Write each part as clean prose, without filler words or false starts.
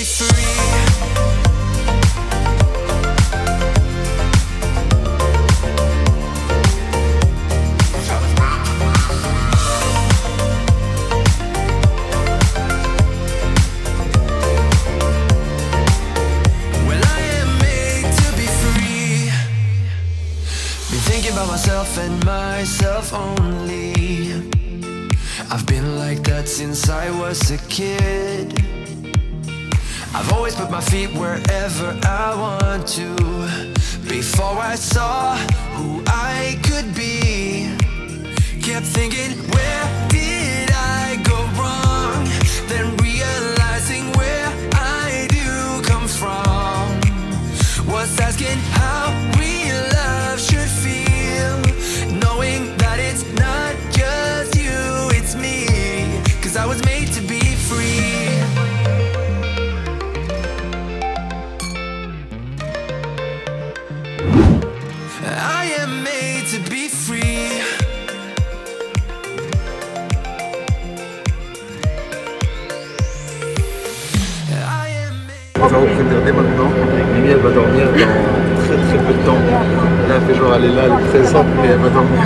free. Well, I am made to be free. Been thinking about myself and myself only. I've been like that since I was a kid. I've always put my feet wherever I want to. Before I saw who I could be, kept thinking, where did I go wrong? Then realizing where I do come from was asking how real love should feel, knowing that it's not just you, it's me, 'cause I was made to be free. I am made to be free. I am made. On va vous prévenir dès maintenant. Mimi elle va dormir dans très très peu de temps. Là elle fait genre elle est là, elle est présente mais elle va dormir.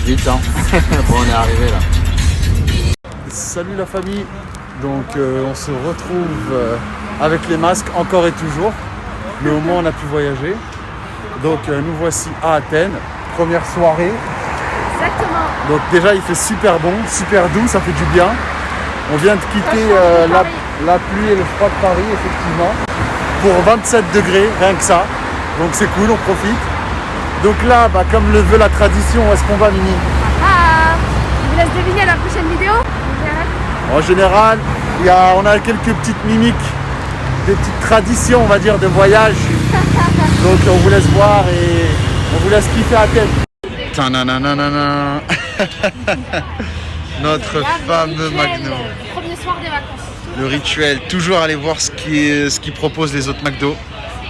Vite hein. Bon, on est arrivé là. Salut la famille, donc on se retrouve avec les masques encore et toujours, mais au moins on a pu voyager. Donc nous voici à Athènes, première soirée. Exactement. Donc déjà il fait super bon, super doux, ça fait du bien. On vient de quitter la pluie et le froid de Paris effectivement, pour 27 degrés, rien que ça. Donc c'est cool, on profite. Donc là, comme le veut la tradition, où est-ce qu'on va, Mimi? Je vous laisse deviner la prochaine vidéo. En général, on a quelques petites mimiques, des petites traditions, on va dire, de voyage. Donc on vous laisse voir et on vous laisse kiffer Athènes. Tananana. Notre fameux McDo. Premier soir des vacances. Le rituel, toujours aller voir ce qu'ils proposent les autres McDo.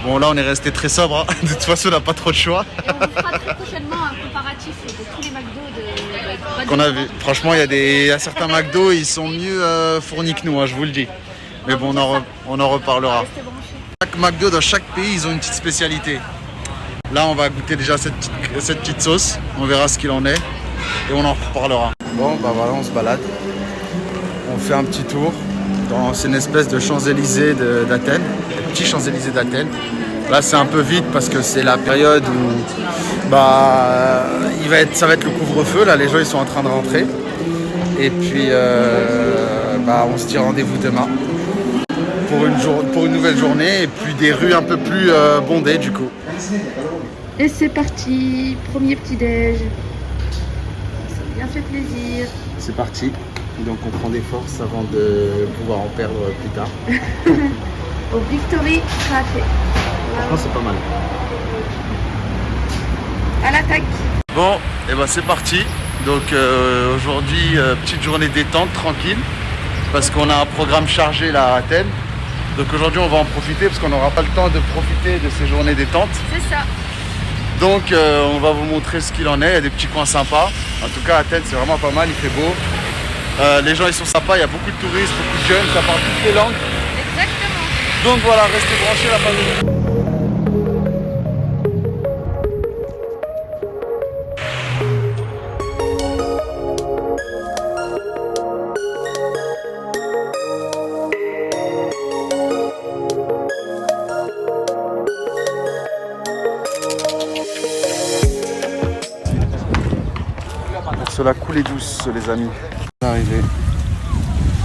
Bon là on est resté très sobre, hein. De toute façon on n'a pas trop de choix. Et on vous fera très prochainement un comparatif de tous les McDo qu'on a vu. Franchement il y a certains McDo, ils sont mieux fournis que nous, hein, je vous le dis. Mais bon on en reparlera. Chaque McDo dans chaque pays ils ont une petite spécialité. Là on va goûter déjà cette petite sauce, on verra ce qu'il en est et on en reparlera. Bon voilà on se balade, on fait un petit tour. C'est une espèce de Champs-Élysées d'Athènes, petit Champs-Élysées d'Athènes. Là c'est un peu vide parce que c'est la période où ça va être le couvre-feu, là les gens ils sont en train de rentrer. Et puis on se dit rendez-vous demain pour une nouvelle journée et puis des rues un peu plus bondées du coup. Et c'est parti, premier petit déj. Ça a bien fait plaisir. C'est parti. Donc on prend des forces avant de pouvoir en perdre plus tard. Au Victory Café. Franchement c'est pas mal. À l'attaque. Bon, et c'est parti. Donc aujourd'hui, petite journée détente, tranquille. Parce qu'on a un programme chargé là à Athènes. Donc aujourd'hui on va en profiter parce qu'on n'aura pas le temps de profiter de ces journées détente. C'est ça. Donc on va vous montrer ce qu'il en est, il y a des petits coins sympas. En tout cas Athènes c'est vraiment pas mal, il fait beau. Les gens ils sont sympas, il y a beaucoup de touristes, beaucoup de jeunes, ça parle toutes les langues. Exactement. Donc voilà, restez branchés la famille. La coulée douce les amis. On est arrivé.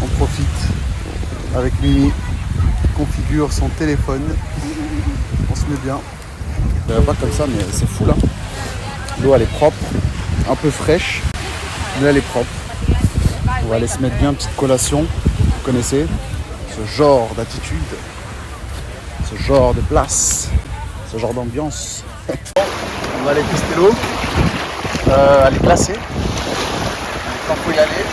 On profite avec Mimi. Configure son téléphone. On se met bien. Pas comme ça mais c'est fou là. L'eau elle est propre, un peu fraîche, mais elle est propre. On va aller se mettre bien, petite collation. Vous connaissez ce genre d'attitude, ce genre de place, ce genre d'ambiance. On va aller tester l'eau. Elle est glacée. Quand il faut y aller,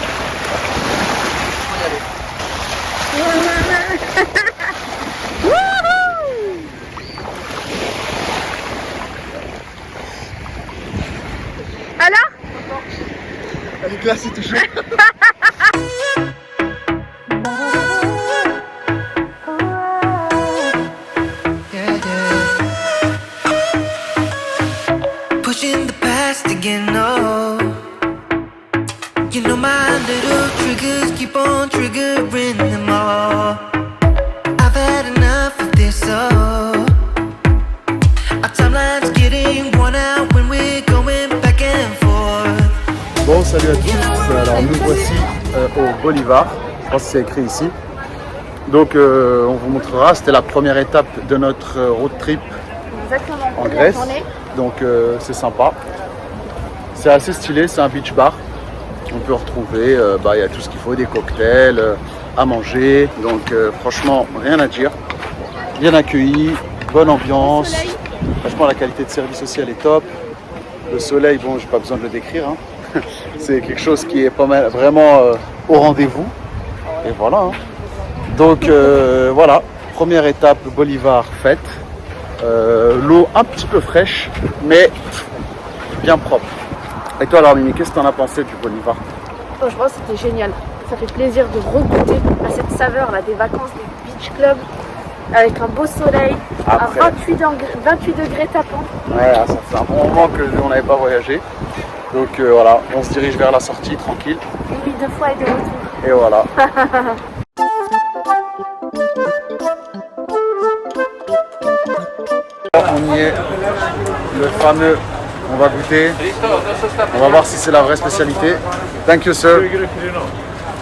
Nicolas, c'est tout chaud. Pushing the past again, no. You know my little triggers keep on triggering them all. I've had enough of this, oh. Our timeline's getting worn out when we're going back and forth. Bon, salut à tous. Alors nous voici au Bolivar. Je pense que c'est écrit ici. Donc on vous montrera. C'était la première étape de notre road trip. Exactement. En Grèce. Donc c'est sympa. C'est assez stylé. C'est un beach bar. On peut retrouver, il y a tout ce qu'il faut, des cocktails, à manger. Donc franchement, rien à dire. Bien accueilli, bonne ambiance. Franchement, la qualité de service aussi, elle est top. Le soleil, bon, j'ai pas besoin de le décrire. Hein. C'est quelque chose qui est pas mal, vraiment au rendez-vous. Et voilà. Hein. Donc voilà, première étape, Bolivar faite. L'eau un petit peu fraîche, mais bien propre. Et toi alors Mimi, qu'est-ce que tu en as pensé du Bolivar? Franchement, c'était génial. Ça fait plaisir de regoûter à cette saveur là des vacances, des beach clubs, avec un beau soleil, Après. à 28 degrés tapant. Ouais, ça fait un bon moment que on n'avait pas voyagé. Donc voilà, on se dirige vers la sortie tranquille. Oui, 2 fois et de retour. Et voilà. On y est, le fameux, on va goûter, on va voir si c'est la vraie spécialité. Thank you sir.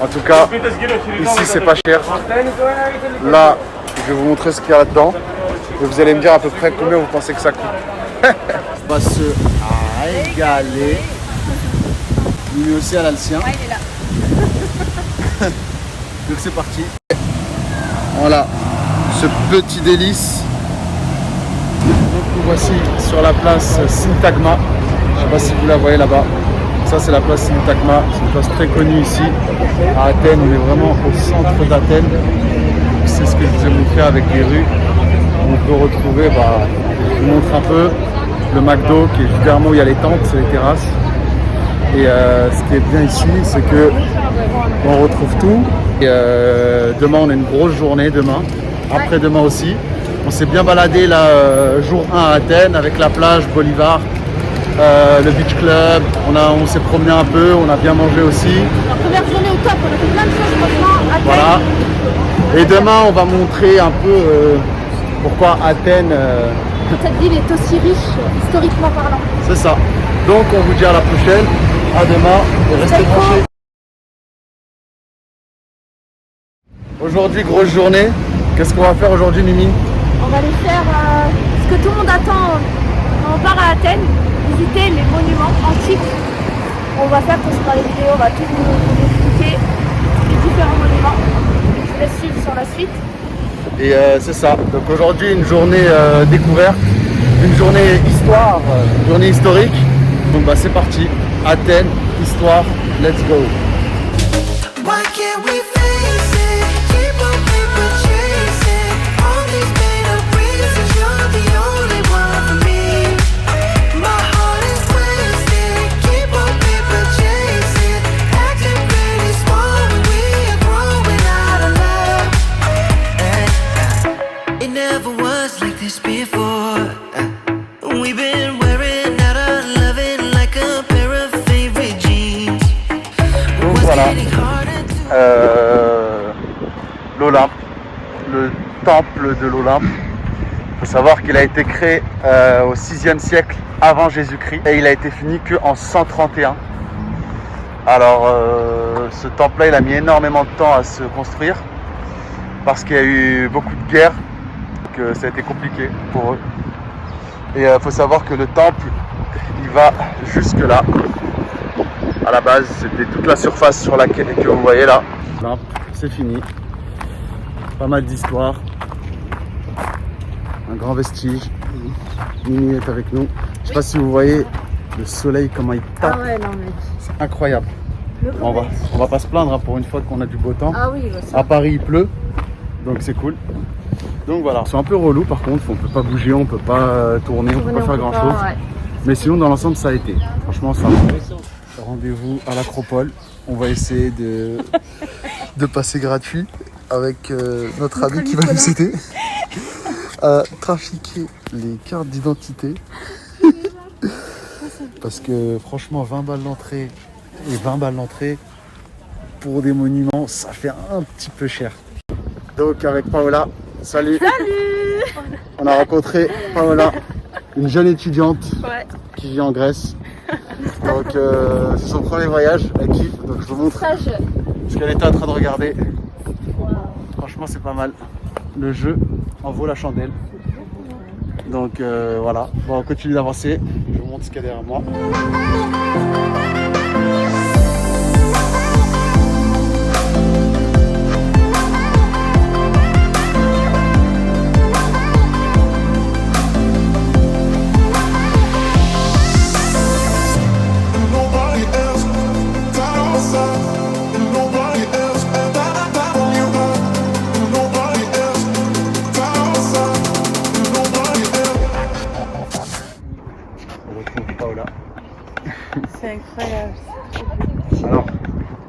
En tout cas, ici c'est pas cher. Là, je vais vous montrer ce qu'il y a là-dedans. Et vous allez me dire à peu près combien vous pensez que ça coûte. On va se régaler. Lui aussi elle a le sien. Ouais, il est là. Donc c'est parti. Voilà, ce petit délice. Donc nous voici sur la place Syntagma. Je ne sais pas si vous la voyez là-bas. Ça c'est la place Syntagma. C'est une place très connue ici à Athènes. On est vraiment au centre d'Athènes. C'est ce que je vous ai montré avec les rues. On peut retrouver, je vous montre un peu le McDo qui est littéralement où il y a les tentes, c'est les terrasses. Et ce qui est bien ici, c'est que on retrouve tout. Et, demain, on a une grosse journée, demain. Après-demain aussi. On s'est bien baladé là, jour 1 à Athènes, avec la plage, Bolivar, le beach club. On s'est promené un peu, on a bien mangé aussi. La première journée au top, on a fait plein de choses franchement. Athènes. Voilà. Et demain, on va montrer un peu pourquoi Athènes... Cette ville est aussi riche, historiquement parlant. C'est ça. Donc, on vous dit à la prochaine. À demain. Et restez branchés. Aujourd'hui, grosse journée. Qu'est-ce qu'on va faire aujourd'hui, Mimi? On va aller faire ce que tout le monde attend quand on part à Athènes, visiter les monuments antiques. On va faire comme dans les vidéos, on va tout vous expliquer les différents monuments. Je vous laisse suivre sur la suite. Et c'est ça. Donc aujourd'hui, une journée découverte, une journée histoire, une journée historique. Donc c'est parti. Athènes, histoire, let's go. Why can't we face it? Keep on paper chasing all these made up reasons. You're the only one for me. My heart is wasted. Keep on paper chasing, acting pretty small when we are growing out of love. It never was like this before. We've been wearing out our loving like a pair of favorite jeans. Donc voilà. L'Olympe, le temple de l'Olympe. Il faut savoir qu'il a été créé au 6e siècle avant Jésus-Christ et il a été fini qu'en 131. Alors ce temple-là, il a mis énormément de temps à se construire parce qu'il y a eu beaucoup de guerres, donc ça a été compliqué pour eux. Et il faut savoir que le temple, il va jusque là. À la base, c'était toute la surface sur laquelle que vous voyez là. Là, c'est fini. Pas mal d'histoires. Un grand vestige. Mimi est avec nous. Je sais pas si vous voyez le soleil comment il tape. Ah ouais, non mais... C'est incroyable. On va pas se plaindre hein, pour une fois qu'on a du beau temps. Ah oui, À Paris il pleut, donc c'est cool. Donc voilà. Ils sont un peu relous par contre, on peut pas bouger, on peut pas tourner, on peut pas faire grand chose. Ouais. Mais sinon dans l'ensemble ça a été. Franchement ça va. rendez-vous à l'Acropole. On va essayer de passer gratuit avec notre ami qui va nous aider à trafiquer les cartes d'identité. Parce que franchement 20 balles l'entrée et 20 balles l'entrée pour des monuments, ça fait un petit peu cher. Donc avec Paola, salut. On a rencontré Paola, une jeune étudiante qui vit en Grèce. Donc c'est son premier voyage, elle kiffe. Donc je vous montre ce qu'elle était en train de regarder. Franchement c'est pas mal. Le jeu en vaut la chandelle. Donc voilà, bon, on continue d'avancer. Je vous montre ce qu'il y a derrière moi. C'est incroyable. Alors,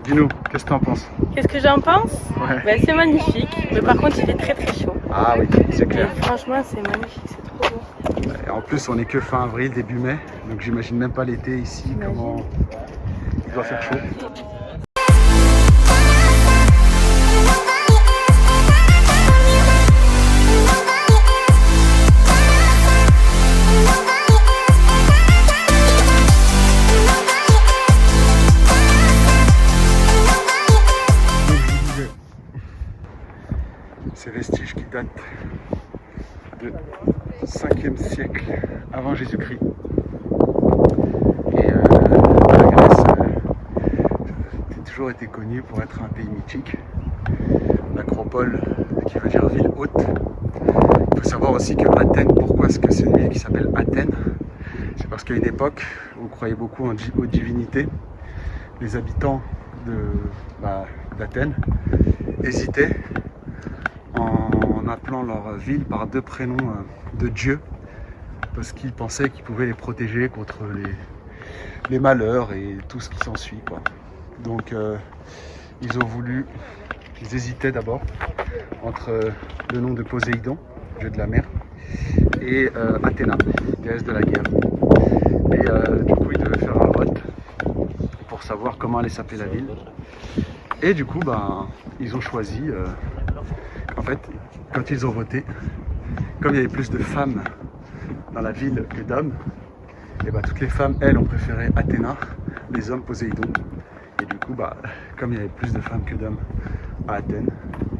dis-nous, qu'est-ce que tu en penses? Qu'est-ce que j'en pense? Ouais. Ben, c'est magnifique, mais par contre il fait très très chaud. Ah oui, c'est clair. Et franchement c'est magnifique, c'est trop beau. Et en plus, on est que fin avril, début mai, donc j'imagine même pas l'été ici, comment il doit faire chaud. Ces vestiges qui datent de 5e siècle avant Jésus-Christ. Et la Grèce a toujours été connue pour être un pays mythique. L'acropole, qui veut dire ville haute. Il faut savoir aussi que Athènes, pourquoi est-ce que c'est une ville qui s'appelle Athènes? C'est parce qu'à une époque, on croyait beaucoup aux divinités. Les habitants d'Athènes hésitaient en appelant leur ville par 2 prénoms de dieux, parce qu'ils pensaient qu'ils pouvaient les protéger contre les malheurs et tout ce qui s'ensuit, quoi. Donc ils hésitaient d'abord entre le nom de Poséidon, dieu de la mer, et Athéna, déesse de la guerre. Et du coup ils devaient faire un vote pour savoir comment allait s'appeler la ville. Et du coup ils ont choisi, en fait, quand ils ont voté, comme il y avait plus de femmes dans la ville que d'hommes, et toutes les femmes, elles, ont préféré Athéna, les hommes Poséidon. Et du coup, comme il y avait plus de femmes que d'hommes à Athènes,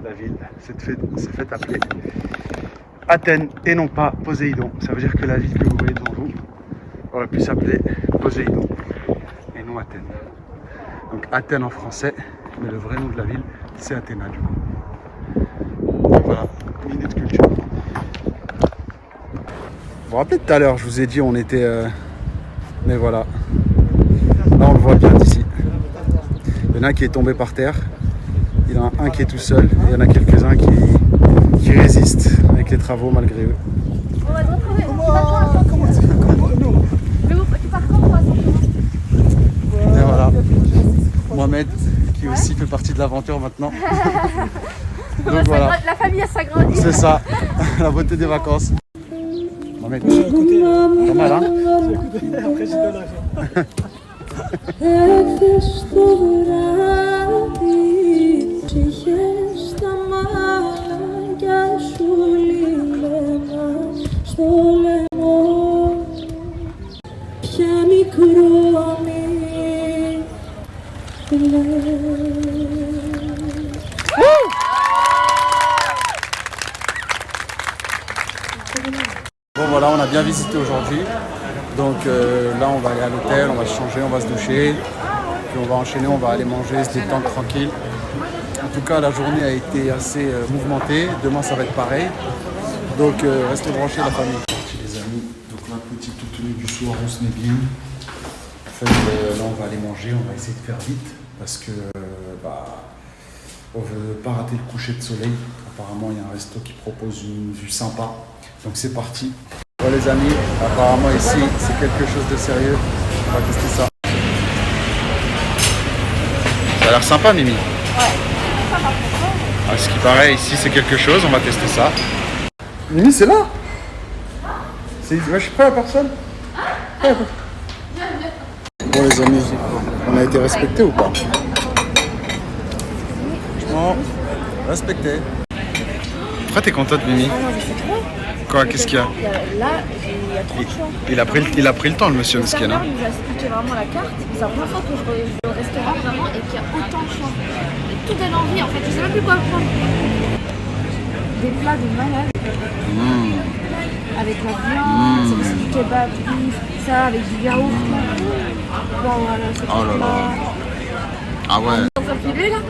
la ville s'est fait appeler Athènes et non pas Poséidon. Ça veut dire que la ville que vous voyez devant vous aurait pu s'appeler Poséidon et non Athènes. Donc Athènes en français, mais le vrai nom de la ville, c'est Athéna du coup. Donc voilà, minute culture. Vous vous rappelez tout à l'heure, je vous ai dit on était... Mais voilà. Là on le voit bien d'ici. Il y en a un qui est tombé par terre. Il y en a un qui est tout seul. Et il y en a quelques-uns qui résistent avec les travaux malgré eux. On va te retrouver. Comment tu fais? Tu pars quand toi? Et voilà. Mohamed qui aussi fait partie de l'aventure maintenant. Donc voilà. La famille elle s'agrandit. C'est ça, la beauté des vacances. Mohamed, pas mal hein? Après j'ai de l'argent. Bon voilà, on a bien visité aujourd'hui. Donc là on va aller à l'hôtel, on va se changer, on va se doucher. Puis on va enchaîner, on va aller manger, se détendre tranquille. En tout cas la journée a été assez mouvementée. Demain ça va être pareil. Donc restez branchés la famille. Les amis, donc la petite tenue du soir, on se met bien. En fait là on va aller manger, on va essayer de faire vite. Parce que on veut pas rater le coucher de soleil. Apparemment il y a un resto qui propose une vue sympa. Donc c'est parti. Bon les amis, apparemment ici c'est quelque chose de sérieux. On va tester ça. Ça a l'air sympa, Mimi. Ouais. Ça, par contre, À ce qui paraît, ici c'est quelque chose, on va tester ça. Mimi, c'est là. Je suis prêt à personne. Bon les amis, on a été respecté ou pas? Franchement, respecté. Pourquoi t'es contente, Mimi? ah non, je sais trop. Quoi, qu'est-ce qu'il y a? Là, il y a trop de choix. Il a pris le temps, le monsieur Le Mesquin. serveur nous a expliqué vraiment la carte. C'est la première fois que je vais au restaurant vraiment et qu'il y a autant de choix. Et tout donne envie en fait, je sais même plus quoi prendre. Des plats de malade. Avec la viande, c'est aussi du kebab, ça, avec du yaourt. Bon voilà, c'est Oh là là. Ah ouais. dans un filet là.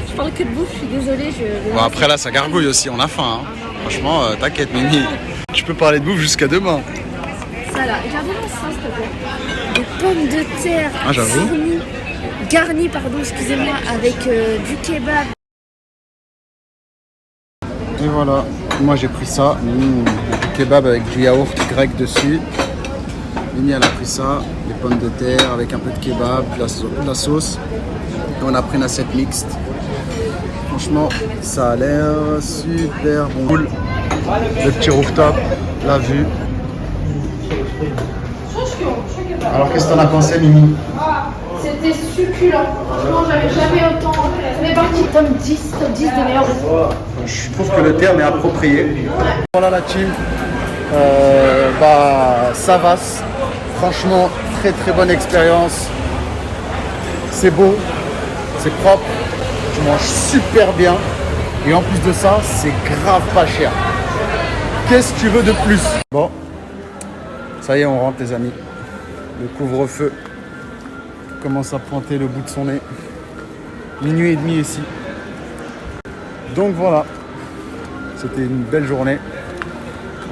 Je parle que de bouffe, je suis désolée. Bon après là ça gargouille aussi, on a faim. Hein. Franchement, t'inquiète Mimi. Tu peux parler de bouffe jusqu'à demain. Ça là, regardez-moi ça s'il te plaît. Des pommes de terre Ah, j'avoue. garnies, pardon, excusez-moi, avec du kebab. Et voilà, moi j'ai pris ça. Du kebab avec du yaourt grec dessus. Mimi elle a pris ça, des pommes de terre avec un peu de kebab, de la sauce. Et on a pris une assiette mixte. Franchement, ça a l'air super bon. Cool. Le petit rooftop, la vue. Alors qu'est-ce que t'en as pensé, Mimi? C'était succulent. Franchement, j'avais jamais autant. On est parti top 10 des meilleurs restaurants. Je trouve que le terme est approprié. Voilà la team. Savas. Franchement, très très bonne expérience. C'est beau, c'est propre, tu manges super bien. Et en plus de ça, c'est grave pas cher. Qu'est-ce que tu veux de plus? Bon, ça y est, on rentre les amis. Le couvre-feu commence à pointer le bout de son nez. Minuit et demi ici. Donc voilà, c'était une belle journée.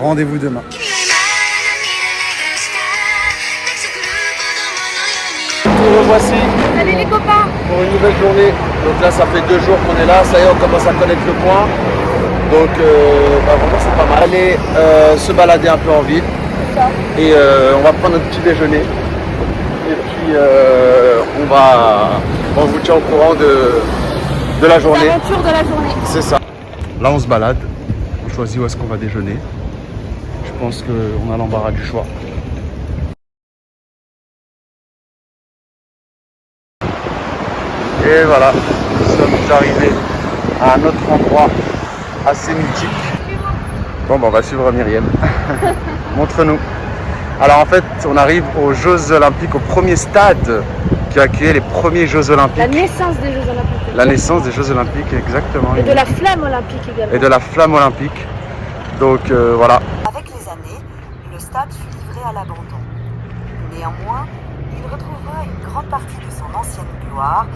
Rendez-vous demain. Nous revoici. Salut les copains. Pour une nouvelle journée. Donc là, ça fait 2 jours qu'on est là. Ça y est, on commence à connaître le coin. Donc vraiment, c'est pas mal. Aller se balader un peu en ville. Et on va prendre notre petit déjeuner. Et puis on vous tient au courant de la journée. L'aventure de la journée. C'est ça. Là, on se balade. On choisit où est-ce qu'on va déjeuner. Je pense qu'on a l'embarras du choix. Et voilà, nous sommes arrivés à un autre endroit assez mythique. Bon, on va suivre Myriam. Montre-nous. Alors en fait, on arrive aux Jeux Olympiques, au premier stade qui a accueilli les premiers Jeux Olympiques. La naissance des Jeux Olympiques. La naissance des Jeux Olympiques, exactement. Et de la flamme olympique également. Et de la flamme olympique. Donc voilà. Avec les années, le stade fut livré à l'abandon. Néanmoins, il retrouvera une grande partie de son ancienne gloire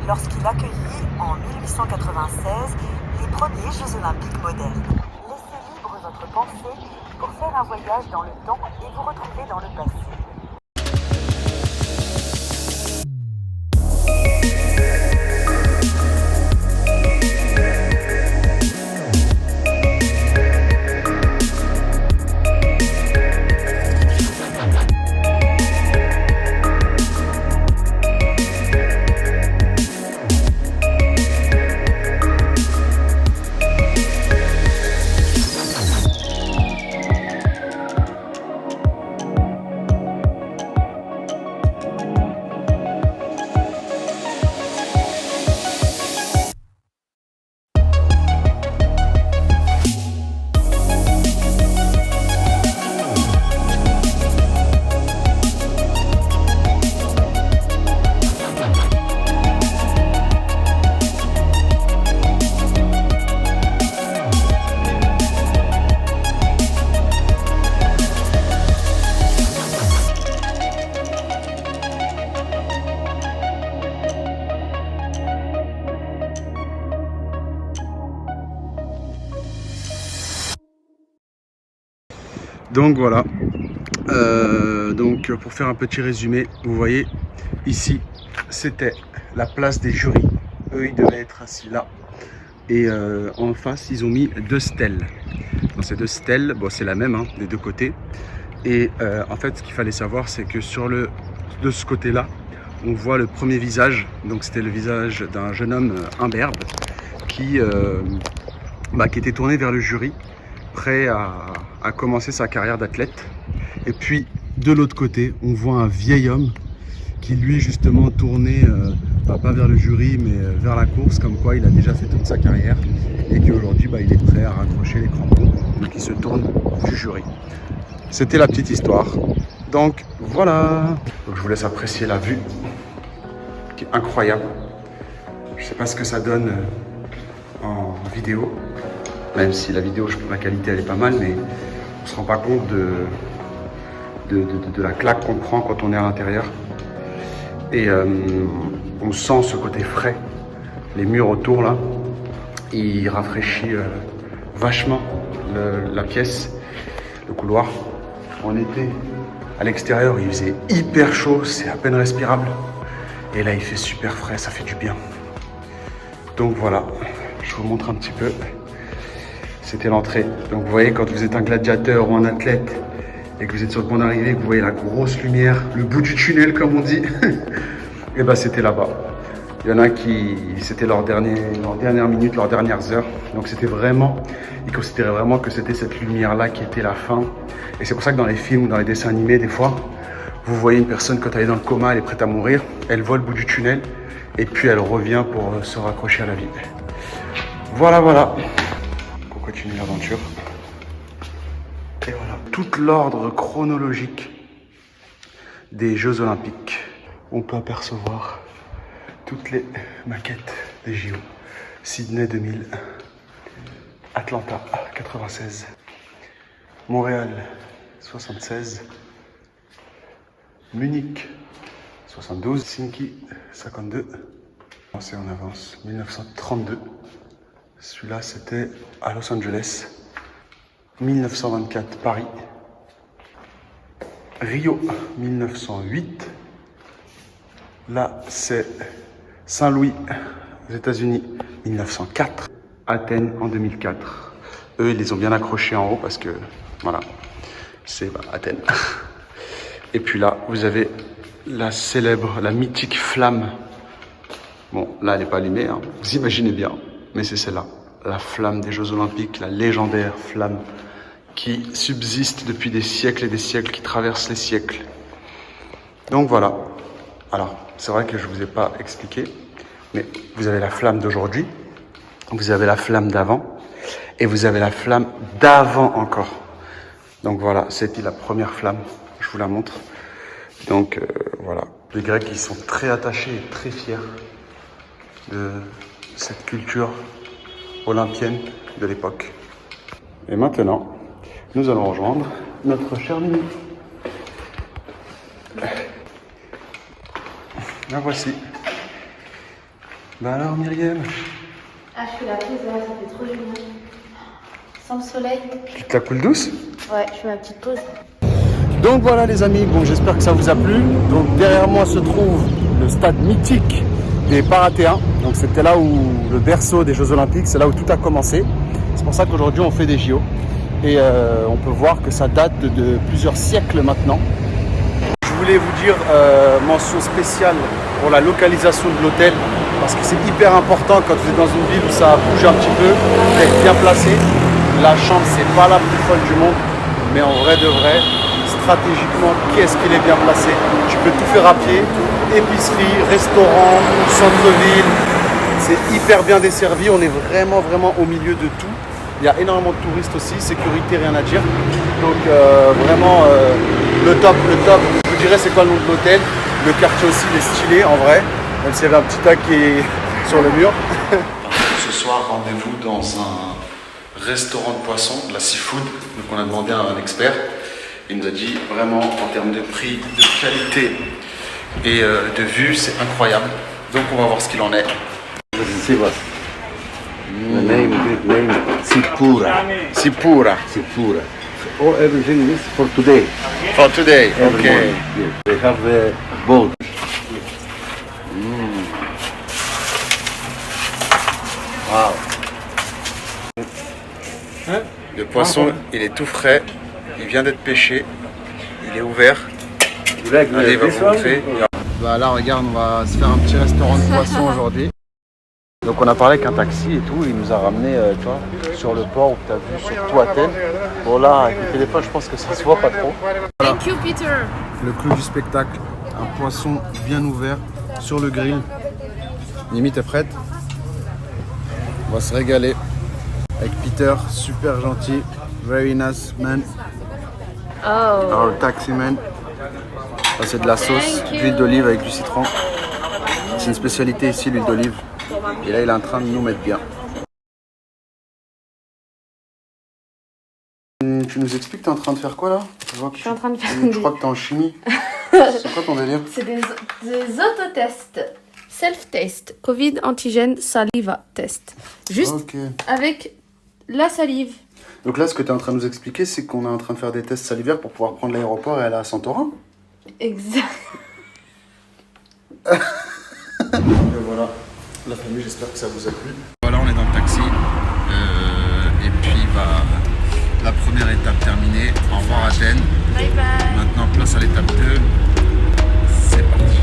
lorsqu'il accueillit en 1896 les premiers Jeux Olympiques modernes. Laissez libre votre pensée pour faire un voyage dans le temps et vous retrouver dans le passé. Donc voilà, donc pour faire un petit résumé, vous voyez ici c'était la place des jurys, eux ils devaient être assis là et en face ils ont mis 2 stèles. Dans ces 2 stèles, bon c'est la même hein, des 2 côtés et en fait ce qu'il fallait savoir c'est que de ce côté là on voit le premier visage. Donc c'était le visage d'un jeune homme imberbe qui était tourné vers le jury, prêt à commencer sa carrière d'athlète. Et puis de l'autre côté, on voit un vieil homme qui lui justement tourné, pas vers le jury mais vers la course, comme quoi il a déjà fait toute sa carrière et qu'aujourd'hui il est prêt à raccrocher les crampons, donc il se tourne du jury. C'était la petite histoire. Donc voilà. Donc, je vous laisse apprécier la vue qui est incroyable. Je sais pas ce que ça donne en vidéo, même si la vidéo, je trouve la qualité elle est pas mal, mais on se rend pas compte de la claque qu'on prend quand on est à l'intérieur. Et on sent ce côté frais. Les murs autour là, il rafraîchit vachement la pièce, le couloir. On était à l'extérieur, il faisait hyper chaud, c'est à peine respirable. Et là il fait super frais, ça fait du bien. Donc voilà, je vous montre un petit peu. C'était l'entrée. Donc vous voyez, quand vous êtes un gladiateur ou un athlète et que vous êtes sur le point d'arriver, que vous voyez la grosse lumière, le bout du tunnel comme on dit, et ben c'était là-bas. Il y en a qui, c'était leur dernière minute, leurs dernières heures. Donc c'était vraiment, ils considéraient vraiment que c'était cette lumière-là qui était la fin. Et c'est pour ça que dans les films ou dans les dessins animés, des fois, vous voyez une personne quand elle est dans le coma, elle est prête à mourir, elle voit le bout du tunnel et puis elle revient pour se raccrocher à la vie. Voilà, voilà. On continue l'aventure. Et voilà, tout l'ordre chronologique des Jeux Olympiques. On peut apercevoir toutes les maquettes des JO. Sydney 2000, Atlanta 96, Montréal 76, Munich 72, Helsinki 52, c'est en avance 1932. Celui-là c'était à Los Angeles, 1924 Paris, Rio 1908. Là, c'est Saint-Louis, aux États-Unis, 1904. Athènes en 2004. Eux, ils les ont bien accrochés en haut parce que, voilà, c'est Athènes. Et puis là, vous avez la célèbre, la mythique flamme. Bon, là, elle n'est pas allumée, hein. Vous imaginez bien, mais c'est celle-là. La flamme des Jeux Olympiques, la légendaire flamme qui subsiste depuis des siècles et des siècles, qui traverse les siècles. Donc voilà. Alors, c'est vrai que je ne vous ai pas expliqué, mais vous avez la flamme d'aujourd'hui, vous avez la flamme d'avant, et vous avez la flamme d'avant encore. Donc voilà, c'était la première flamme, je vous la montre. Donc voilà, les Grecs, ils sont très attachés et très fiers de cette culture olympienne de l'époque. Et maintenant, nous allons rejoindre notre cher Mimi. La voici. Bah alors Myriam, Ah, je fais la pause là, ça fait trop joli. Sans le soleil. tu te la coules douce? Ouais, je fais ma petite pause. Donc voilà les amis, bon j'espère que ça vous a plu. Donc derrière moi se trouve le stade mythique des Panathénées. Donc c'était là où le berceau des Jeux Olympiques, c'est là où tout a commencé. C'est pour ça qu'aujourd'hui on fait des JO. Et on peut voir que ça date de plusieurs siècles maintenant. Je voulais vous dire mention spéciale pour la localisation de l'hôtel, parce que c'est hyper important quand vous êtes dans une ville où ça bouge un petit peu, d'être bien placé. La chambre c'est pas la plus folle du monde, mais en vrai de vrai, stratégiquement, qu'est-ce qu'il est bien placé. Tu peux tout faire à pied, épicerie, restaurant, centre-ville, c'est hyper bien desservi, on est vraiment au milieu de tout. Il y a énormément de touristes aussi, sécurité, rien à dire. Donc vraiment le top. Je vous dirais c'est quoi le nom de l'hôtel. Le quartier aussi il est stylé en vrai, même s'il y avait un petit tas qui est sur le mur. Ce soir, rendez-vous dans un restaurant de poisson, de la seafood. Donc on a demandé à un expert. Il nous a dit vraiment en termes de prix, de qualité et de vue, c'est incroyable. Donc on va voir ce qu'il en est. The name, Greek name, Sipura. Sipura. Sipura. All everything is for today. For today, Every okay. morning, yes. They have the boat. Wow. Le poisson, il est tout frais, il vient d'être pêché, il est ouvert. You like Allez, il va this vous one? montrer. Bah là regarde, on va se faire un petit restaurant de poisson aujourd'hui. Donc on a parlé avec un taxi et tout, il nous a ramené tu vois, sur le port où tu as vu surtout Athènes. Bon là avec le téléphone je pense que ça se voit pas trop. Voilà. Thank you, Peter. Le clou du spectacle, un poisson bien ouvert sur le grill. Mimi, t'es prête? On va se régaler avec Peter, super gentil, very nice man. Oh. Our taxi man. Ça c'est de la sauce, d'huile d'olive avec du citron. C'est une spécialité ici, l'huile d'olive. Et là il est en train de nous mettre bien. Tu nous expliques, t'es en train de faire quoi là? Je suis en train de faire Je crois que t'es en chimie. C'est quoi ton délire? C'est des autotests. Self-test. Covid, antigène, saliva test. Juste avec la salive. Donc là, ce que tu es en train de nous expliquer, c'est qu'on est en train de faire des tests salivaires pour pouvoir prendre l'aéroport et aller à Santorin. Exact. Et voilà, la famille, j'espère que ça vous a plu. Voilà, on est dans le taxi. Et puis, bah, la première étape terminée. Au revoir Athènes. Bye bye. Maintenant, place à l'étape 2. C'est parti.